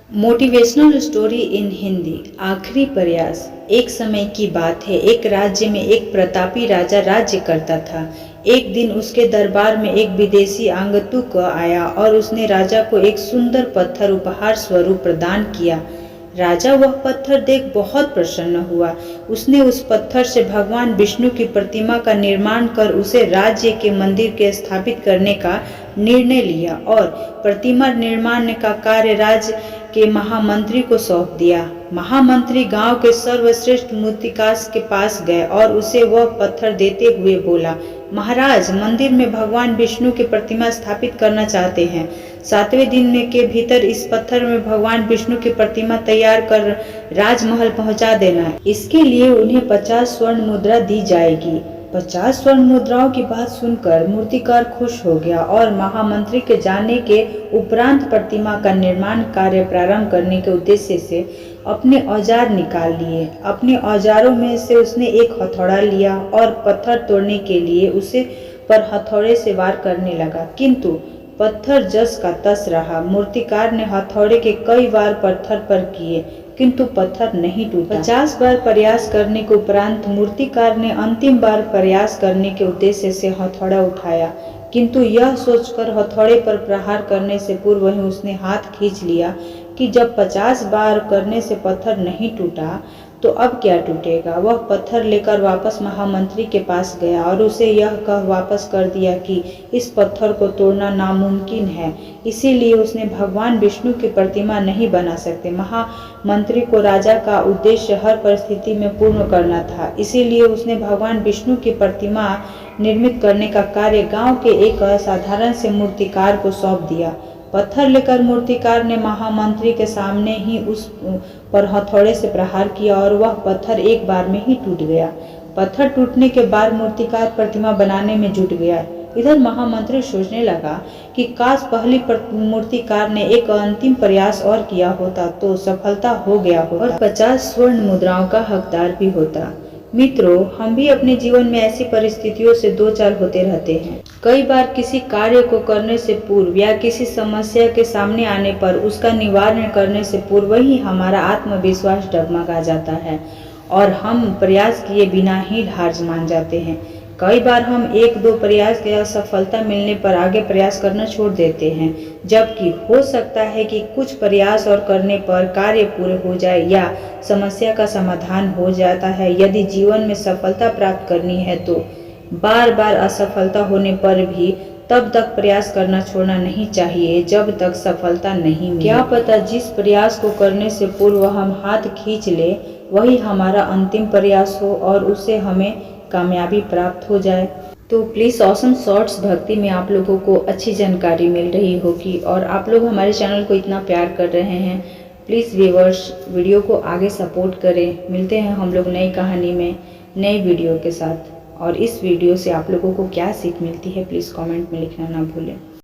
Motivational story in Hindi. आखिरी प्रयास। एक समय की बात है, एक राज्य में एक प्रतापी राजा राज्य करता था। एक दिन उसके दरबार में एक विदेशी आगंतुक आया और उसने राजा को एक सुंदर पत्थर उपहार स्वरूप प्रदान किया। राजा वह पत्थर देख बहुत प्रसन्न हुआ। उसने उस पत्थर से भगवान विष्णु की प्रतिमा का निर्माण कर उसे राज्य के मंदिर के स्थापित करने का निर्णय लिया और प्रतिमा निर्माण का कार्य राज्य के महामंत्री को सौंप दिया। महामंत्री गांव के सर्वश्रेष्ठ मूर्तिकार के पास गए और उसे वह पत्थर देते हुए बोला, महाराज, मंदिर में भगवान विष्णु की प्रतिमा स्थापित करना चाहते हैं। 7वें दिन के भीतर इस पत्थर में भगवान विष्णु की प्रतिमा तैयार कर राजमहल पहुंचा देना। इसके लिए उन्हें 50 स्वर्ण मुद्रा दी जाएगी। 50 स्वर्ण मुद्राओं की बात सुनकर मूर्तिकार खुश हो गया और महामंत्री के जाने के उपरांत प्रतिमा का निर्माण कार्य प्रारंभ करने के उद्देश्य से अपने औजार निकाल लिए। अपने औजारों में से उसने एक हथौड़ा लिया और पत्थर तोड़ने के लिए उसे पर हथौड़े से वार करने लगा, किंतु पत्थर जस का तस रहा। मूर्तिकार ने हथौड़े के कई वार पत्थर पर किए, किंतु पत्थर नहीं टूटा। 50 बार प्रयास करने के उपरांत मूर्तिकार ने अंतिम बार प्रयास करने के उद्देश्य से हथौड़ा उठाया, किंतु यह सोचकर हथौड़े पर प्रहार करने से पूर्व ही उसने हाथ खींच लिया कि जब 50 बार करने से पत्थर नहीं टूटा तो अब क्या टूटेगा। वह पत्थर लेकर वापस महामंत्री के पास गया और उसे यह कह वापस कर दिया कि इस पत्थर को तोड़ना नामुमकिन है, इसीलिए उसने भगवान विष्णु की प्रतिमा नहीं बना सकते। महामंत्री को राजा का उद्देश्य हर परिस्थिति में पूर्ण करना था, इसीलिए उसने भगवान विष्णु की प्रतिमा निर्मित करने का कार्य गांव के एक असाधारण से मूर्तिकार को सौंप दिया। पत्थर लेकर मूर्तिकार ने महामंत्री के सामने ही उस पर हथौड़े से प्रहार किया और वह पत्थर एक बार में ही टूट गया। पत्थर टूटने के बाद मूर्तिकार प्रतिमा बनाने में जुट गया। इधर महामंत्री सोचने लगा कि काश पहली मूर्तिकार ने एक अंतिम प्रयास और किया होता तो सफलता हो गया होता और 50 स्वर्ण मुद्राओं का हकदार भी होता। मित्रों, हम भी अपने जीवन में ऐसी परिस्थितियों से दो चार होते रहते हैं। कई बार किसी कार्य को करने से पूर्व या किसी समस्या के सामने आने पर उसका निवारण करने से पूर्व ही हमारा आत्मविश्वास डगमगा जाता है और हम प्रयास किए बिना ही हार मान जाते हैं। कई बार हम एक दो प्रयास के असफलता मिलने पर आगे प्रयास करना छोड़ देते हैं, जबकि हो सकता है कि कुछ प्रयास और करने पर कार्य पूरे हो जाए या समस्या का समाधान हो जाता है। यदि जीवन में सफलता प्राप्त करनी है तो बार बार असफलता होने पर भी तब तक प्रयास करना छोड़ना नहीं चाहिए जब तक सफलता नहीं मिले। क्या पता जिस प्रयास को करने से पूर्व हम हाथ खींच ले वही हमारा अंतिम प्रयास हो और उससे हमें कामयाबी प्राप्त हो जाए। तो प्लीज़ ऑसम शॉर्ट्स भक्ति में आप लोगों को अच्छी जानकारी मिल रही होगी और आप लोग हमारे चैनल को इतना प्यार कर रहे हैं। प्लीज़ व्यूअर्स, वीडियो को आगे सपोर्ट करें। मिलते हैं हम लोग नई कहानी में नए वीडियो के साथ। और इस वीडियो से आप लोगों को क्या सीख मिलती है प्लीज़ कमेंट में लिखना ना भूलें।